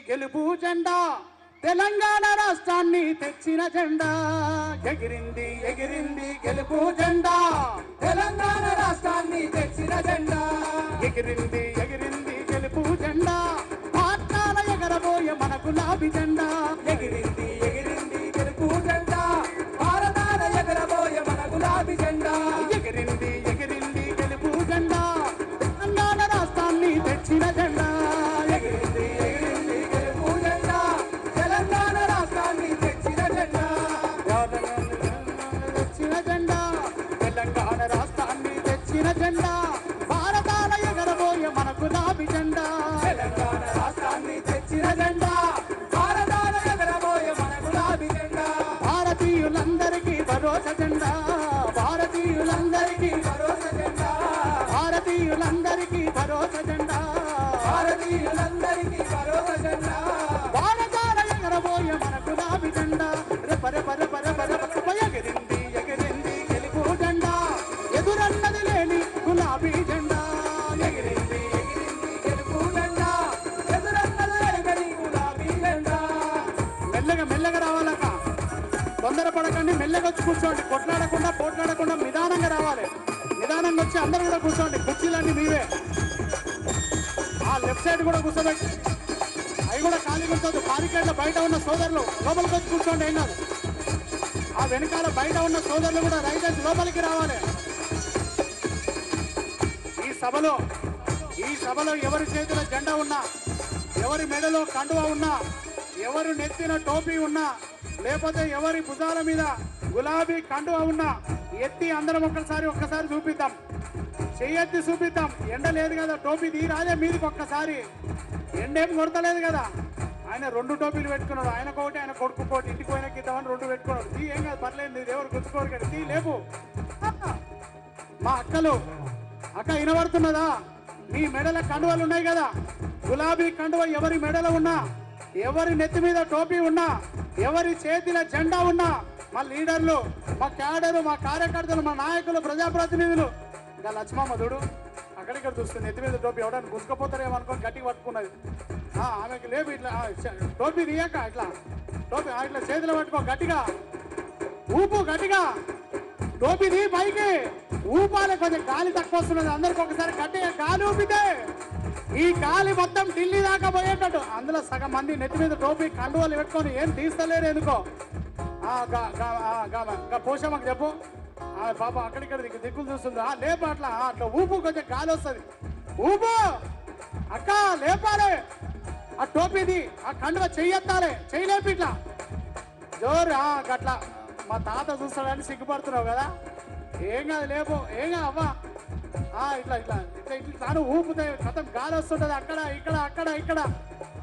గెలుపు జెండా తెలంగాణ రాష్ట్రాన్ని తెచ్చిన జెండా ఎగిరింది ఎగిరింది గెలుపు జెండా తెలంగాణ రాష్ట్రాన్ని తెచ్చిన జెండా ఎగిరింది ఎగిరింది గెలుపు జెండా పాట్నాల ఎగరబోయే మన గులాబీ జెండా ఎగిరింది ఎగిరింది గెలుపు జెండా భారతాల ఎగరబోయే మన గులాబీ జెండా ఎగిరింది ఎగిరింది గెలుపు జెండా తెలంగాణ రాష్ట్రాన్ని తెచ్చిన జెండా ఎగిరింది ఎగిరింది గెలుపు జెండా తెలంగాణ రాష్ట్రాన్ని తెచ్చిన జెండా తెచ్చిన జెండా తెలంగాణ రాష్ట్రాన్ని తెచ్చిన జెండా భారతాల ఎగరబోయే మన గులాబీ జెండా తెలంగాణ రాష్ట్రాన్ని తెచ్చిన జెండా భారతాల ఎగరబోయే మన గులాబీ జెండా భారతీయులందరికీ భరోసా జెండా భారతీయులందరికీ భరోసా జెండా భారతీయులందరికీ భరోసా జెండా భారతీయులందరికీ భరోసా జెండా భారతాల ఎగరబోయే మన గులాబీ జెండా రెపరె పరె పరె పరె పరె ఎగిరింది ఎగిరింది గెలుపు జెండా ఎదురన్నది లేని గులాబీ జెండా ఎగిరింది ఎగిరింది గెలుపు జెండా ఎదురన్నది లేని గులాబీ జెండా మెల్లగా మెల్లగా రావాలక తొందరపడకండి మెల్లగా వచ్చి కూర్చోండి కొట్లాడకుండా పోట్లాడకుండా నిదానంగా రావాలి నిదానంగా వచ్చి అందరూ కూడా కూర్చోండి కుర్చీలన్నీ మీవే ఆ లెఫ్ట్ సైడ్ కూడా కూర్చోబెట్టి అవి కూడా ఖాళీ కూర్చోదు బారికేడ్ల బయట ఉన్న సోదరులు లోపలికి వచ్చి కూర్చోండి ఏం కాదు ఆ వెనకాల బయట ఉన్న సోదరులు కూడా రైట్ వచ్చి లోపలికి రావాలి ఈ సభలో ఎవరి చేతిలో జెండా ఉన్నా ఎవరి మెడలో కండువా ఉన్నా ఎవరు నెత్తిన టోపీ ఉన్నా లేకపోతే ఎవరి భుజాల మీద గులాబీ కండువా ఉన్నా ఎత్తి అందరం ఒక్కసారి చూపిద్దాం చెయ్యెత్తి చూపిద్దాం ఎండ లేదు కదా టోపీ తీరాదే మీదికి ఒక్కసారి ఎండేం కొడతలేదు కదా ఆయన 2 టోపీలు పెట్టుకున్నాడు ఆయన కోటి ఆయన కొడుకు కోటి ఇంటికి పోయినకి ఇద్దామని 2 పెట్టుకున్నాడు తీ ఏం కాదు పర్లేదు నీది ఎవరు గుర్తుకోరు కదా తీ లేపు మా అక్కలు అక్క వినబడుతున్నదా మీ మెడల కండువలు ఉన్నాయి కదా గులాబీ కండువ ఎవరి మెడలో ఉన్నా ఎవరి నెత్తి మీద టోపీ ఉన్నా ఎవరి చేతిలో జెండా ఉన్నా మా లీడర్లు మా క్యాడరు మా కార్యకర్తలు మా నాయకులు ప్రజాప్రతినిధులు ఇంకా లక్ష్మమ్మ చూడు అక్కడిక్కడ చూస్తుంది నెత్తి మీద టోపీ ఎవడని గుసుకపోతారేమో అనుకోని గట్టిగా పట్టుకున్నది ఆమెకి లేపు ఇట్లా టోపీ తీయక ఇట్లా టోపీ ఇట్లా చేతిలో పట్టుకో గట్టిగా ఊపు గట్టిగా టోపీ తీ పైకి ఊపాలి కొంచెం గాలి తక్కువ వస్తున్నది అందరికి ఒకసారి గట్టిగా గాలి ఊపితే ఈ గాలి మొత్తం ఢిల్లీ దాకా పోయేటట్టు అందులో సగం మంది నెత్తి మీద టోపీ కండువాలు పెట్టుకొని ఏం తీస్తలేరు ఎందుకో పోషమ్మకి చెప్పు పాప అక్కడిక్కడ దిక్కులు చూస్తుందా లేపు అట్లా ఊపు కొంచెం గాలి వస్తుంది ఊపు అక్క లేపాలి ఆ టోపీది ఆ కండువ చెయ్యెత్తాలి చెయ్యలేపి ఇట్లా జోరు అట్లా మా తాత చూస్తాడని సిగ్గుపడుతున్నావు కదా ఏం కాదు లేపు ఏం కాదు అవ్వా ఇట్లా ఇట్లా ఇట్లా ఇట్లా తాను ఊపుతే కథం గాలి వస్తుంటది అక్కడ ఇక్కడ అక్కడ ఇక్కడ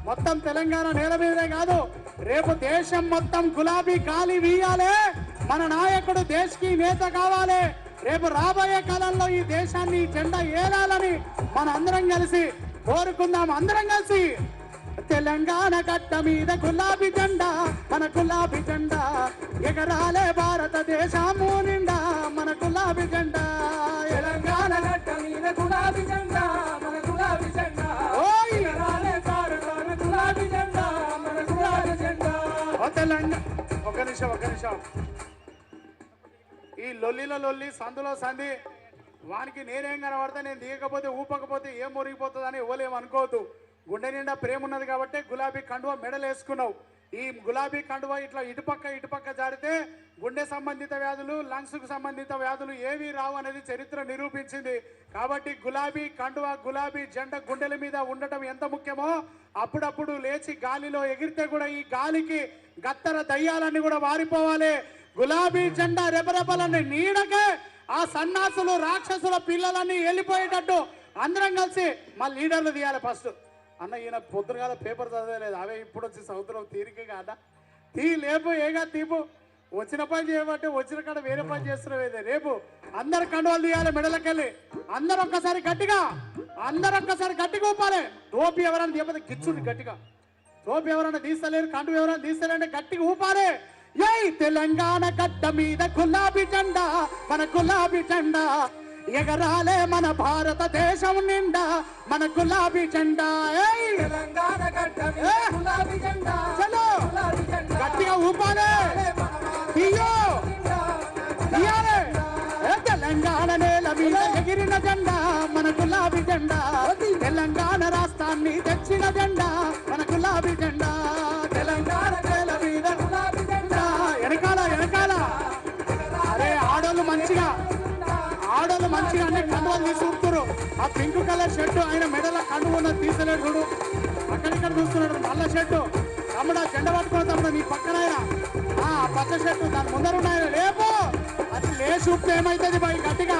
మొత్తం తెలంగాణ నేల మీదే కాదు రేపు దేశం మొత్తం గులాబీ గాలి వీయాలి మన నాయకుడు దేశకి నేత కావాలి రేపు రాబోయే కాలంలో ఈ దేశాన్ని జెండా ఏలాలని మన అందరం కలిసి కోరుకుందాం అందరం కలిసి తెలంగాణ గడ్డ మీద గులాబీ జెండా మన గులాబీ జెండా ఎగరాలే భారతదేశము నిండా మన గులాబీ జెండా తెలంగాణ గడ్డ మీద గులాబీ జెండా మన గులాబీ జెండా ఎగరాలే భారతాన గులాబీ జెండా మన గులాబీ జెండా తెలంగాణ ఒక నిమిషం ఈ లొల్లి సందులో సంధి వానికి నేనేం కనబడతా నేను దిగకపోతే ఊపకపోతే ఏం మురిగిపోతుందని ఇవ్వలేమనుకోవద్దు గుండె నిండా ప్రేమ ఉన్నది కాబట్టి గులాబీ కండువ మెడలు వేసుకున్నావు ఈ గులాబీ కండువ ఇట్లా ఇటుపక్క జారితే గుండె సంబంధిత వ్యాధులు లంగ్స్ కు సంబంధిత వ్యాధులు ఏవి రావు అనేది చరిత్ర నిరూపించింది కాబట్టి గులాబీ కండువ గులాబీ జెండా గుండెల మీద ఉండటం ఎంత ముఖ్యమో అప్పుడప్పుడు లేచి గాలిలో ఎగిరితే కూడా ఈ గాలికి గత్తర దయ్యాలన్నీ కూడా వారిపోవాలి గులాబీ జెండా రెపరెపలని నీడకే ఆ సన్నాసులు రాక్షసుల పిల్లలన్నీ వెళ్ళిపోయేటట్టు అందరం కలిసి మా లీడర్లు తీయాలి ఫస్ట్ అన్న ఈయన పొద్దున కాదు పేపర్ చదవలేదు అవే ఇప్పుడు వచ్చి సముద్రం తీరికే కాదా తీ లేపు ఏగా తీపు వచ్చిన పని చేయబట్టి వచ్చిన కాడ వేరే పని చేస్తున్నావు రేపు అందరు కండువాలు తీయాలి మెడలకెళ్ళి అందరు ఒక్కసారి గట్టిగా ఊపాలి టోపీ ఎవరైనా తీయకపోతే గిచ్చుండి గట్టిగా టోపీ ఎవరైనా తీస్తలేరు కండు ఎవరైనా తీస్తలేరంటే గట్టిగా ఊపాలి ఏయ్ తెలంగాణ గడ్డ మీద గులాబీ జెండా మన గులాబీ జెండా ఎగరాలే మన భారతదేశం నిండా మన గులాబీ జెండా తెలంగాణ గడ్డ మీద గులాబీ పింక్ కలర్ షర్ట్ ఆయన మెడలో కండు ఉన్న తీసలేడు చూడు, అక్కడిక్కడ చూస్తున్నాడు. నల్ల షర్టు తమ్ముడా జెండా పట్టుకున్న తమ్ముడు నీ పక్కన ఆయన పచ్చ షర్టు దాని ముందర ఉన్నాయన లేపు. అది లేచి ఉప్పు ఏమైతుంది బాయ్ గట్టిగా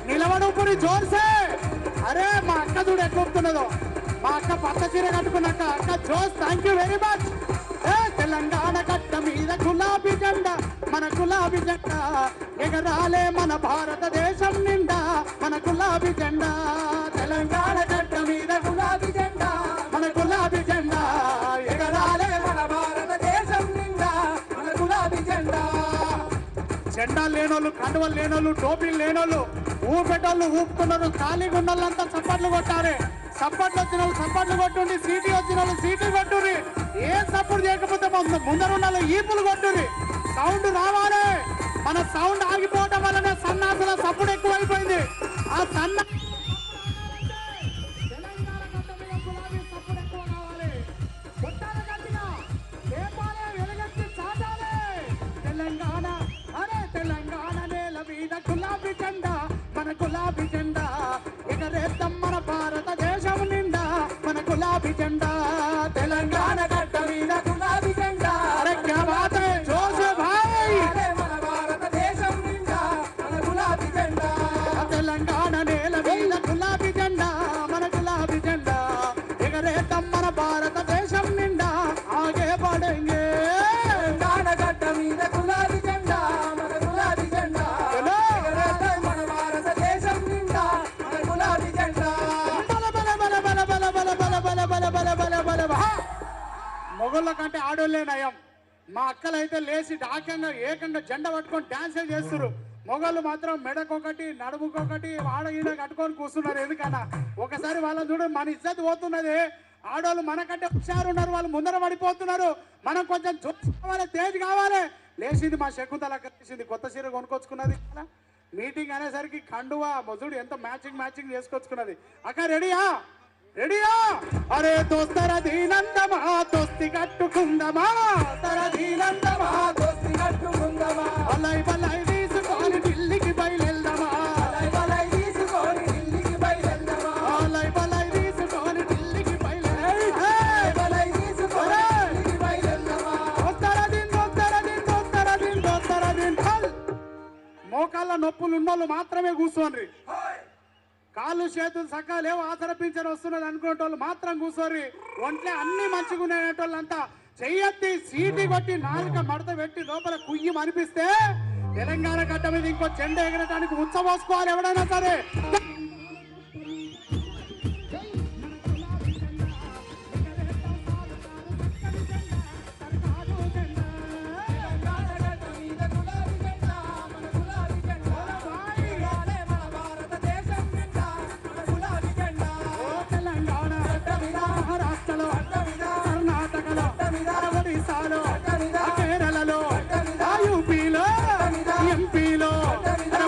నిలబడి ఉప్పుని జోర్సే. అరే మా అక్క చూడు ఎట్లా ఉప్పుతున్నదో, మా అక్క పచ్చ చీర కట్టుకున్నాక అక్క జోస్ thank you very much. Telangana గడ్డ మీద గులాబీ జెండా మన గులాబీ జెండా ఎగరాలే మన భారతదేశం నిండా మన గులాబీ జెండా. తెలంగాణ గడ్డ మీద గులాబీ జెండా మన గులాబీ జెండా ఎగరాలే మన భారతదేశం నిండా మన గులాబీ జెండా. జెండా లేనోళ్ళు, కండువలు లేనోళ్ళు, టోపీలు లేనోళ్ళు, ఊపెట్టోళ్ళు ఊపుతున్నారు. ఖాళీగా ఉన్న వాళ్ళంతా చప్పట్లు కొట్టాలి. సప్పట్లు వచ్చిన వాళ్ళు సప్పట్లు కొట్టుండి, సీటీ వచ్చిన వాళ్ళు సీటీ కొట్టుర్రి. ఏం సపోర్ట్ చేయకపోతే ముందరున్న ఈపులు కొట్టుర్రి. సౌండ్ రావాలి. మన సౌండ్ ఆగిపోవడం వల్లనే సన్నాసుల సప్పుడు ఎక్కువైపోయింది. ఆ సన్నా తెలంగాణ అరే తెలంగాణ నేల మీద గులాబీ జెండా మన గులాబీ జెండా ఎగరేద్దాం మన భారతదేశం నిండా మన గులాబీ జెండా. తెలంగాణ గడ్డ మీద గులాబీ జెండా అరే క్యా బాత్ హై జోష్ భాయ్ మన భారతదేశం నిండా మన గులాబీ జెండా. తెలంగాణ నేల మీద గులాబీ జెండా మన గులాబీ జెండా ఎగరేద్దాం మన భారతదేశం నిండా ఆగే పడేంగే. తెలంగాణ గడ్డ మీద గులాబీ జెండా మన గులాబీ జెండా ఎగరేద్దాం మన భారతదేశం నిండా మన గులాబీ జెండా. మొగళ్ళ కంటే ఆడోళ్ళే నయం. మా అక్కలైతే లేచి ఏకంగా జెండా పట్టుకొని డాన్సే చేస్తున్నారు. మొగళ్ళు మాత్రం మెడకొకటి నడుముకొకటి ఆడ ఈడ కట్టుకొని కూర్చున్నారు. ఎందుకన్నా ఒకసారి వాళ్ళని చూడ మన ఇజ్జత్ పోతున్నది. ఆడోళ్ళు మనకంటే హుషారున్నారు, వాళ్ళు ముందర పడిపోతున్నారు. మనం కొంచెం జోష్ కావాలి, తేజ్ కావాలి. లేచింది మా శకుంతల లేచింది, కొత్త చీర కొనుక్కొచ్చుకున్నది. మీటింగ్ అనేసరికి కండువా మొజుడు ఎంత మ్యాచింగ్ చేసుకొచ్చుకున్నది. అక్క రెడీయా రెడీయా? అరే దోస్తర దీనందమా దోస్తి కట్టుకుందమా, తర దీనందమా దోస్తి కట్టుకుందమా, బలై బలై తీసుకొని ఢిల్లీకి బయలుదేరదమా, బలై బలై తీసుకొని ఢిల్లీకి బయలుదేరదమా, బలై బలై తీసుకొని ఢిల్లీకి బయలుదేరదమా, బలై తీసుకొని ఢిల్లీకి బయలుదేరదమా. దోస్తర దీన్ దోస్తర దీన్ దోస్తర దీన్ దోస్తర దీన్. మోకాళ్ళ నొప్పులు ఉన్నోళ్ళు మాత్రమే కూర్చోండి. కాళ్ళు చేతులు సక్క లేవు, ఆసర పింఛన్ వస్తున్నది అనుకునే వాళ్ళు మాత్రం కూర్చోరి. ఒంట్లో అన్ని మంచిగా ఉండేటోళ్ళంతా చెయ్యెత్తి సీటీ కొట్టి నాలుక మడత పెట్టి లోపల కుయ్యం అనిపిస్తే తెలంగాణ గడ్డ మీద ఇంకో జెండా ఎగరటానికి ఉచ్చబోసుకోవాలి ఎవడైనా సరే. కేరళలో, యూపీలో, ఎంపీలో,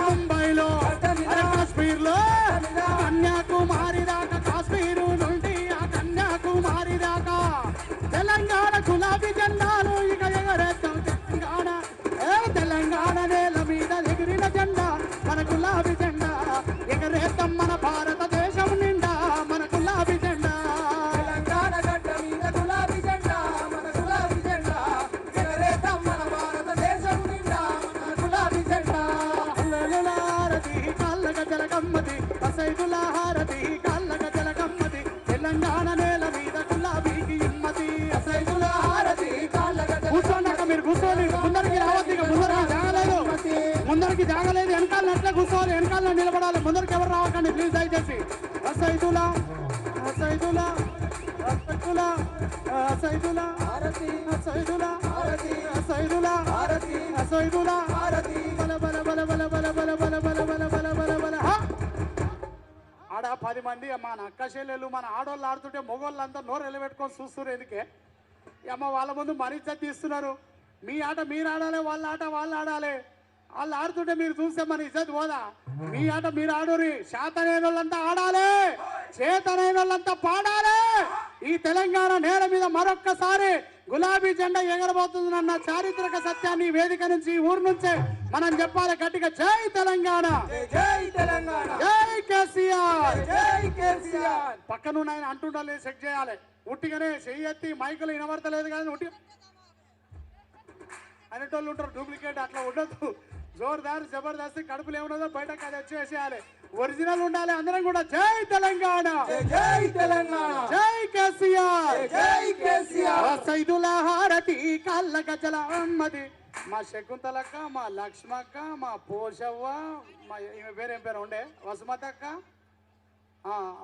ముంబైలో, కాశ్మీర్లో, కన్యాకుమారి దాకా, కాశ్మీరు నుండి ఆ కన్యాకుమారి దాకా తెలంగాణ గులాబీ జెండాలు ఇక ఎగరేద్దాం. తెలంగాణ తెలంగాణ నేల మీద ఎగిరిన జెండా మన గులాబీ జెండా ఎగరేద్దాం మన భారతదేశం నిండా మన గులాబీ జెండా. తెలంగాణ గడ్డ మీద గులాబీ జెండా మన గులాబీ జెండా ఎగరేద్దాం మన భారతదేశం నిండా మన గులాబీ జెండా. హారతి కాళ్ళగ జలగమ్మది, అసైదుల హారతి కాళ్ళగ జలగమ్మది, తెలంగాణ నేల మీద గులాబీకి ఇమ్మది, అసైదుల హారతి కాళ్ళగ. కూర్చోండి మీరు కూర్చోండి, ముందరికి రావద్దు. ఇక ముందరికి జాగలేదు వెనకాల అట్లా కూర్చోవాలి, వెనకాల నిలబడాలి. ముందరికి ఎవరు రావకండి ప్లీజ్ దయచేసి. అసైదుల అసైదుల అసైదుల అసైదుల హారతి అసైదుల హారతి అసైదుల హారతి అసైదుల హారతి బల బల బల బల బల బల బల బల బల బల బల బల. ఆడ 10 మంది మన అక్క చెల్లెలు మన ఆడోళ్ళు ఆడుతుంటే మొగోళ్ళంతా నోరు ఎలబెట్టుకొని చూస్తున్నారు. ఎందుకే అమ్మ వాళ్ళ ముందు మరింత తీస్తున్నారు. మీ ఆట మీరు ఆడాలి, వాళ్ళ ఆట వాళ్ళు ఆడాలి. వాళ్ళు ఆడుతుంటే మీరు చూస్తే మన ఇజ్జత్ పోదా? మీ ఆట మీరు ఆడురి. శాతనైన వాళ్ళంతా ఆడాలి, చేతనైన వాళ్ళంతా పాడాలి. ఈ తెలంగాణ నేల మీద మరొక్కసారి గులాబీ జెండా ఎగరబోతుందన్న చారిత్రక సత్యాన్ని వేదిక నుంచి ఊరు నుంచే మనం చెప్పాలి గట్టిగా. జై తెలంగాణ, జై తెలంగాణ, జై కేసీఆర్, జై కేసీఆర్. పక్కనున్న ఆయన అంటుండాలి, చెక్ చేయాలి. ఉట్టిగానే చెయ్యి ఎత్తి మైకులు వినబడతలేదు కానీ ఉట్టి అనేటోళ్ళు ఉంటారు, డూప్లికేట్ అట్లా ఉండొద్దు. జోర్దార్ జబర్దస్త్ కడుపులు ఏమున్నదో బయటకు అది వచ్చేసేయాలి, ఒరిజినల్ ఉండాలి. అందరం కూడా జై తెలంగాణ, జై తెలంగాణ, జై కేసీఆర్, జై కేసీఆర్. సైదుల హారతి కళ్ళ గజల అమ్మది మా శకుంతలక్క, మా లక్ష్మక్క, మా పోషవ్వ, మా ఈమె పేరేం పేరు ఉండే వసుమతక్క,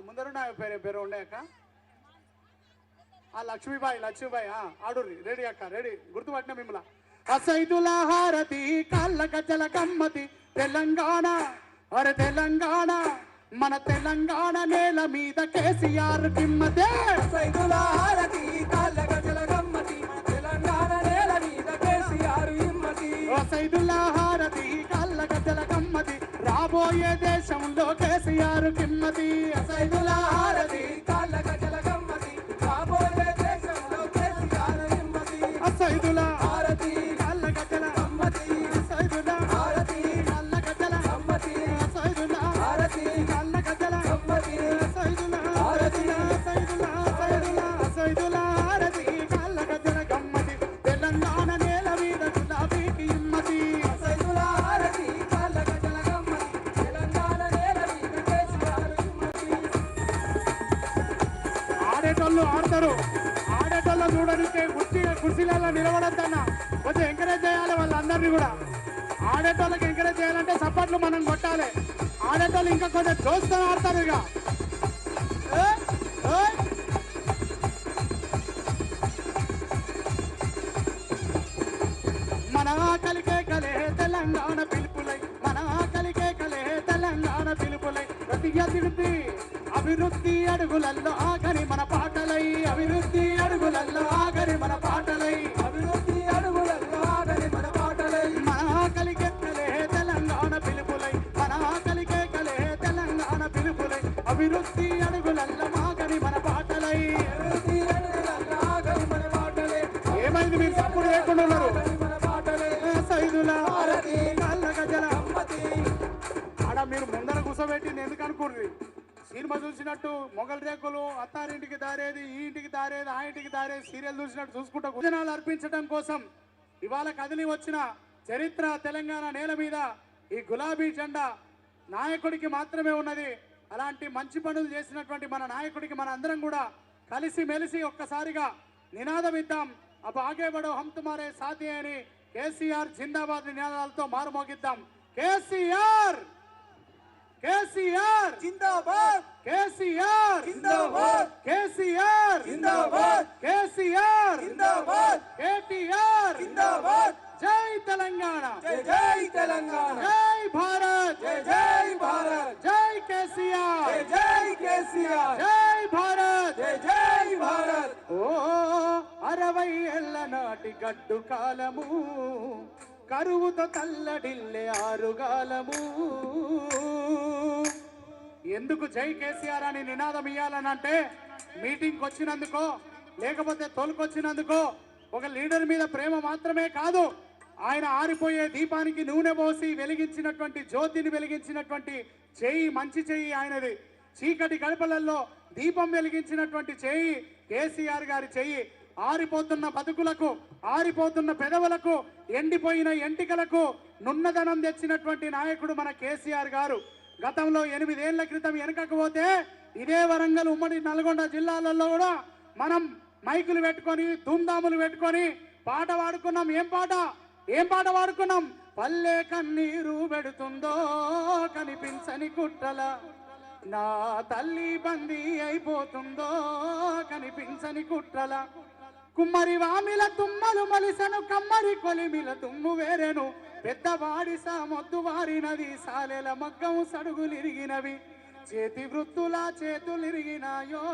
ముందరున్న ఆమె పేరు ఉండే అక్క లక్ష్మీబాయి ఆడుర్రి. రెడీ అక్క, రెడీ, గుర్తుపట్టిన మిమ్మల్ని. సైదుల హారతి కళ్ళ గజల గమ్మతి తెలంగాణ, అరే తెలంగాణ, మన తెలంగాణ నేల మీద కేసీఆర్ కిమ్మతే. సైదుల హారతి కళ్ళ గజల గమ్మతి తెలంగాణ నేల మీద కేసీఆర్ హిమ్మతి. సైదుల హారతి కళ్ళ గజల గమ్మతి రాబోయే దేశంలో కేసీఆర్ కిమ్మతి. సైదుల హారతి కళ్ళ గజల గమ్మతి రాబోయే దేశంలో కేసీఆర్ హిమ్మతి. సైదుల హారతి కళ్ళ గజల గమ్మతి, సైదుల హారతి కళ్ళ గజల గమ్మతి, సైదుల హారతి కళ్ళ గజల గమ్మతి, సైదుల హారతి సైదుల సైదుల సైదుల హారతి కళ్ళ గజల గమ్మతి తెలంగాణ నేల మీద గులాబీకి హిమ్మతి. సైదుల హారతి కళ్ళ గజల గమ్మతి తెలంగాణ నేల మీద కేసీఆర్ హిమ్మతి. ఆడేటోళ్ళు ఆడతారు, ఆడేటోళ్ళు చూడడానికి కుర్చీలలో నిలబడద్దన్న కొంచెం ఎంకరేజ్ చేయాలి వాళ్ళందరినీ కూడా. ఆడేటోళ్ళకి ఎంకరేజ్ చేయాలంటే సపోర్ట్లు మనం కొట్టాలి. ఆడేటోళ్ళు ఇంకా కొంచెం జోస్తో ఆడతారు. ఇక మన ఆకలికే కలే తెలంగాణ పిలుపులై, మన ఆకలికే కలే తెలంగాణ పిలుపులై, ప్రతి అభివృద్ధి అడుగులల్లో ఆగని మన పాటలై, అభివృద్ధి అడుగులల్లో ఆగని మన పాటలై, అభివృద్ధి అడుగులలో ఆగని మన పాటలై. మన ఆకలికే కలే తెలంగాణ పిలుపులై, మన ఆకలికే కలే తెలంగాణ పిలుపులై, అభివృద్ధి అడుగులల్లో ఆగని మన పాటలై. అభివృద్ధి అడుగులలో ఆగని మన పాటలై. ఏమైంది మీరు సప్పుడు లేకుండా ఉన్నారు? మన పాటలై. సైదుల హారతి కళ్ళ గజల గమ్మతి. ఆడ మీరు ముందర కూర్చోబెట్టింది ఎందుకు అనుకోండి? సినిమా చూసినట్టు మొగల్ రేకులు, అత్తారింటికి దారేది, ఈ ఇంటికి దారేది, ఆ ఇంటికి దారేది, సీరియల్ చూసినట్టు చూసుకుంటూ భోజనాలు అర్పించడం కోసం ఇవాళ కదిలి వచ్చిన చరిత్ర తెలంగాణ నేల మీద ఈ గులాబీ జెండా నాయకుడికి మాత్రమే ఉన్నది. అలాంటి మంచి పనులు చేసినటువంటి మన నాయకుడికి మన అందరం కూడా కలిసి మెలిసి ఒక్కసారిగా నినాదం ఇద్దాం. అబ్ ఆగే బడో హమ్ తుమారే సాథీ అని కేసీఆర్ జిందాబాద్ నినాదాలతో మారుమోగిద్దాం. కేసీఆర్, కేసీఆర్ జిందాబాద్, కేసీఆర్ జిందాబాద్, కేసీఆర్ జిందాబాద్, కేసీఆర్ జిందాబాద్, కేటీఆర్ జిందాబాద్. జై తెలంగాణ, జై జై తెలంగాణ, జై భారత్, జై జై భారత్, జై కేసీఆర్, జై జై కేసీఆర్, జై భారత్, జై జై భారత్. ఓ 60 ఏళ్ల నాటి గడ్డు కాలము కరువుతో తల్లడిల్లే ఆరుగాలము. ఎందుకు జై కేసీఆర్ అని నినాదం ఇయ్యాలనంటే మీటింగ్కి వచ్చినందుకో లేకపోతే తోలుకొచ్చినందుకో ఒక లీడర్ మీద ప్రేమ మాత్రమే కాదు, ఆయన ఆరిపోయే దీపానికి నూనె పోసి వెలిగించినటువంటి జ్యోతిని వెలిగించినటువంటి చేయి, మంచి చేయి ఆయనది. చీకటి గడపలలో దీపం వెలిగించినటువంటి చేయి కేసీఆర్ గారి చేయి. ఆరిపోతున్న బతుకులకు, ఆరిపోతున్న పెదవులకు, ఎండిపోయిన ఎంటికలకు నున్నదనం తెచ్చినటువంటి నాయకుడు మన కేసీఆర్ గారు. గతంలో 8 ఏళ్ల క్రితం వెనకకు పోతే ఇదే వరంగల్, ఉమ్మడి నల్గొండ జిల్లాలలో కూడా మనం మైకులు పెట్టుకొని, ధూమ్ధాములు పెట్టుకొని పాట పాడుకున్నాం. ఏం పాట పాడుకున్నాం? పల్లె కన్నీరు పెడుతుందో కనిపించని కుట్రల, నా తల్లి బందీ అయిపోతుందో కనిపించని కుట్రల, కుమ్మరి వామిల తుమ్మలు మలిసను, కమ్మరి కొలిమిల తుమ్ము వేరెను, పెద్దవాడి సామొద్దు వారినది, సాలెల మగ్గం సడుగులిరిగినవి, చేతి వృత్తుల చేతులిరిగినాయో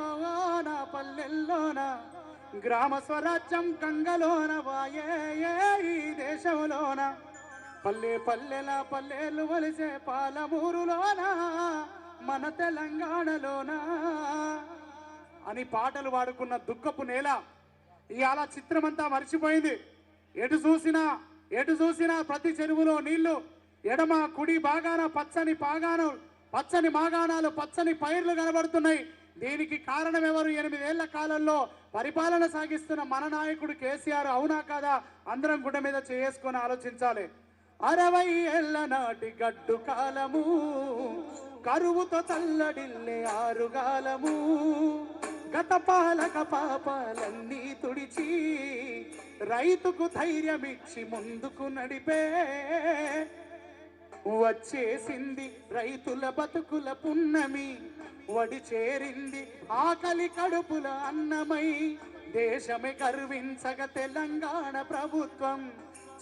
నా పల్లెల్లోన, గ్రామ స్వరాజ్యం కంగలోన వాయే ఈ దేశంలోన, పల్లె పల్లెల పల్లెలు వలిసే పాలమూరులోన, మన తెలంగాణలోన అని పాటలు పాడుకున్న దుఃఖపు నేల ఇవాళ చిత్రమంతా మర్చిపోయింది. ఎటు చూసినా ప్రతి చెరువులో నీళ్లు, ఎడమ కుడి భాగాన పచ్చని మాగాణాలు, పచ్చని పైర్లు కనబడుతున్నాయి. దీనికి కారణం ఎవరు? 8 ఏళ్ల కాలంలో పరిపాలన సాగిస్తున్న మన నాయకుడు కేసీఆర్. అవునా కాదా? అందరం గుడ్డ మీద చేసుకొని ఆలోచించాలి. 60 ఏళ్ల నాటి గడ్డు కాలము, కరువుతో తల్లడిల్లే ఆరుగాలము, గత పాలక పాపాలన్నీ తుడిచి రైతుకు ధైర్యమిచ్చి ముందుకు నడిపే, వచ్చేసింది రైతుల బతుకుల పున్నమి, వడి చేరింది ఆకలి కడుపుల అన్నమై, దేశమే గర్వించగ తెలంగాణ ప్రభుత్వం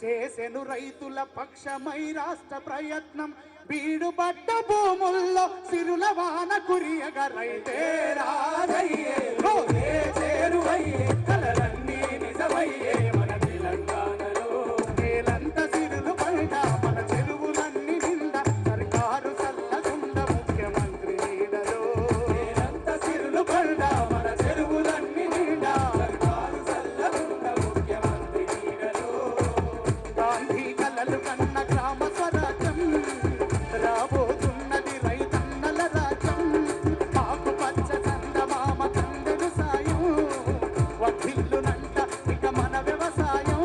చేసెను రైతుల పక్షమై రాష్ట్ర ప్రయత్నం. బీడు పడ్డ భూముల్లో సిరుల వాన కురియగ రైతే రాజయ్యే, చేరువయ్యే, కలలన్నీ నిజమయ్యే మన తెలంగాణలో. నేలంత సిరులు పడ్డ మన చెరువులన్నీ నిండా, సర్కారు చల్లగుండ ముఖ్యమంత్రి నీడలో. నేలంత సిరులు పడ్డ మన చెరువులన్నీ నిండా, సర్కారు చల్లగుండ ముఖ్యమంత్రి నీడలో. గాంధీ కలలు కన్న గ్రామ స్వరాజ్యం, రాబోతున్నది రైతన్నల రాజ్యం. మాకు పచ్చ చందమామ కందెను సాయం, వడ్డిల్లునంట ఇక మన వ్యవసాయం.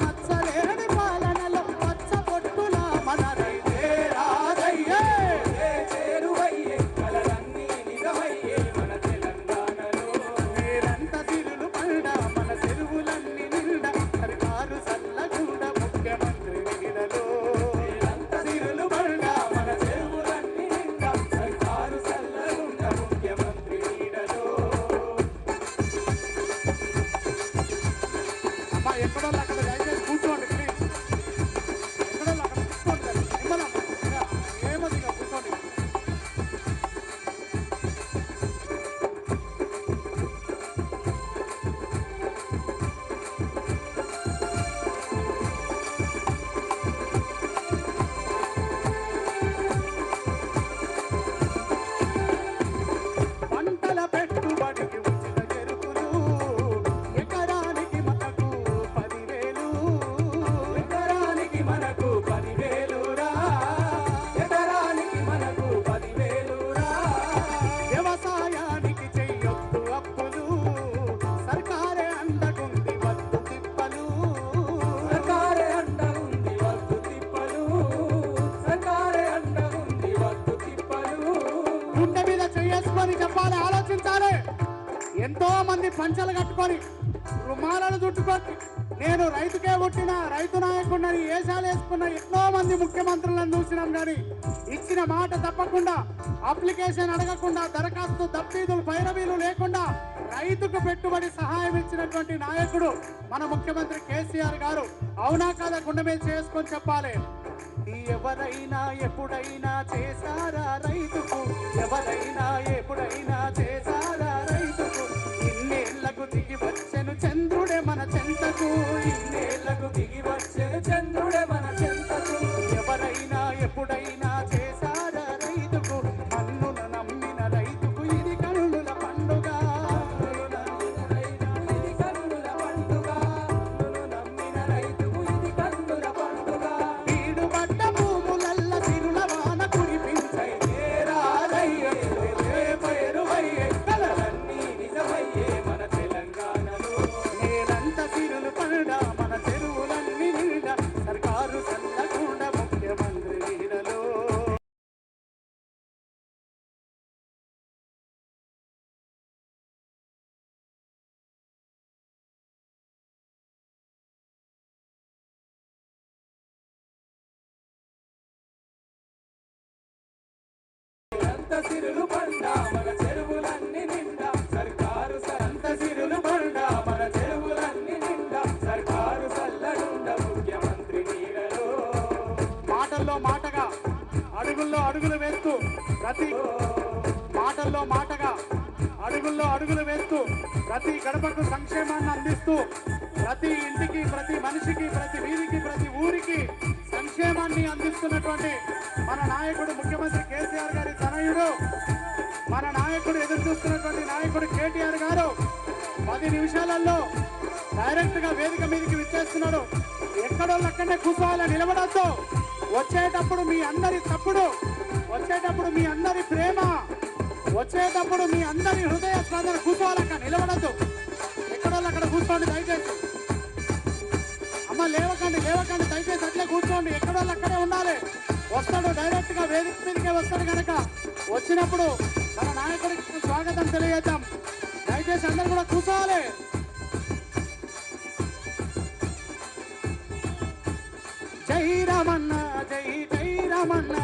మచ్చలేని పాలనలో పచ్చ పొట్టుల మన రైతే రాజయ్యే, చేరువయ్యే, కలలన్నీ నిజమయ్యే మన తెలంగాణలో. నేలంత సిరులు పడ మన చెరువులన్నీ నిండా, సర్కారు చల్లగుండ ముఖ్యమంత్రి నీడలో. నేలంత సిరులు పడ మన చెరువులన్నీ నిండా, సర్కారు చల్లగుండ ముఖ్యమంత్రి నీడలో. అమ్మా ఎక్కడో అక్కడ దయచేసి కూర్చోండి ప్లీజ్. ఎక్కడో అక్కడ కూర్చోండి. ఏమది కూర్చోండి. పంటల పెట్టుబడికి ఉచిత చెరుకులు, ఎకరానికి మనకు 10,000. ఎకరానికి మనకు 10,000 రా, ఎకరానికి మనకు 10,000 రా. వ్యవసాయానికి చెయ్యొద్దు అప్పులు, సర్కారే అండగుంది వద్దు తిప్పలు. సర్కారే అండ ఉంది వద్దు తిప్పలు, సర్కారే అండ ఉంది వద్దు తిప్పలు. గుండె మీద చేసుకొని చెప్పాలి, ఆలోచించాలి. ఎంతో మంది పంచలు కట్టుకొని రుమాలను చుట్టుకొని నేను రైతుకే పుట్టిన రైతు నాయకుడిని ఏషాలు వేసుకున్న ఎన్నో మంది ముఖ్యమంత్రులను చూసినాం. కానీ ఇచ్చిన మాట తప్పకుండా, అప్లికేషన్ అడగకుండా, దరఖాస్తు దప్పీదులు పైరవీలు లేకుండా రైతుకు పెట్టుబడి సహాయం ఇచ్చినటువంటి నాయకుడు మన ముఖ్యమంత్రి కేసీఆర్ గారు. అవునా కాదా? గుండె మీద చేసుకొని చెప్పాలి. ఎవరైనా ఎప్పుడైనా చేశారా రైతుకు, ఎవరైనా ఎప్పుడైనా చేశారా రైతుకు. ఇన్నేళ్లకు దిగి వచ్చెను చంద్రుడే మన చెంతకు, ఇన్నేళ్లకు దిగి వచ్చెను చంద్రుడే మన చెంతకు. ఎవరైనా ఎప్పుడైనా చేశారా రైతుకు, మన్నును నమ్మిన రైతుకు ఇది కన్నుల పండుగ. ఇది కన్నుల పండుగ, నన్ను నమ్మిన రైతుకు ఇది కన్నుల పండుగ. వీడు పడ్డ భూములల్ల సిరుల వాన కురిపించై రాజయ్యే, పైరువయ్యే, కలలన్నీ నిజమయ్యే మన తెలంగాణలో. నేలంత సిరులు పడ మన చెరువులన్నీ నిండా, సర్కారు చల్లగుండ ముఖ్యమంత్రి నీడలో. అంత సిరులు పండ మన చెరువులన్నీ నిండా, సర్కారు అంత సిరులు పండ మన చెరువులన్నీ నిండా, సర్కారు చల్లగుండ ముఖ్యమంత్రి నీడలో. మాటల్లో మాటగా, అడుగుల్లో అడుగులు వేస్తూ మాటల్లో మాటగా, అడుగుల్లో అడుగులు వేస్తూ ప్రతి గడపకు సంక్షేమాన్ని అందిస్తూ, ప్రతి ఇంటికి, ప్రతి మనిషికి, ప్రతి వీధికి, ప్రతి ఊరికి సంక్షేమాన్ని అందిస్తున్నటువంటి మన నాయకుడు ముఖ్యమంత్రి కేసీఆర్ గారి తనయుడు, మన నాయకుడు ఎదురు చూస్తున్నటువంటి నాయకుడు నాయకుడు కేటీఆర్ గారు 10 నిమిషాలలో డైరెక్ట్ గా వేదిక మీదకి విచ్చేస్తున్నాడు. ఎక్కడోళ్ళు అక్కడనే కూర్చోవాలని నిలబడద్దు. వచ్చేటప్పుడు మీ అందరి తప్పుడు, వచ్చేటప్పుడు మీ అందరి ప్రేమ, వచ్చేటప్పుడు మీ అందరి హృదయ స్పందన కూర్చోవాలక్క, నిలబడద్దు. ఎక్కడోళ్ళు అక్కడ కూర్చోండి దయచేసి. అమ్మ లేవకండి లేవకండి దయచేసి అట్లే కూర్చోండి. ఎక్కడోళ్ళు అక్కడే ఉండాలి. వస్తాడు డైరెక్ట్ గా వేదిక మీదకే వస్తాడు కనుక వచ్చినప్పుడు మన నాయకుడికి స్వాగతం తెలియజేద్దాం. దయచేసి అందరు కూడా కూర్చోవాలి. జై రామన్న జై జై రామన్న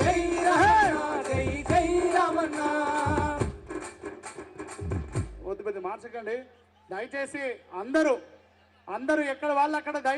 జై రామన్న జై జై రామన్న. వద్దు పెద్ద మార్చకండి దయచేసి. అందరూ ఎక్కడ వాళ్ళు అక్కడ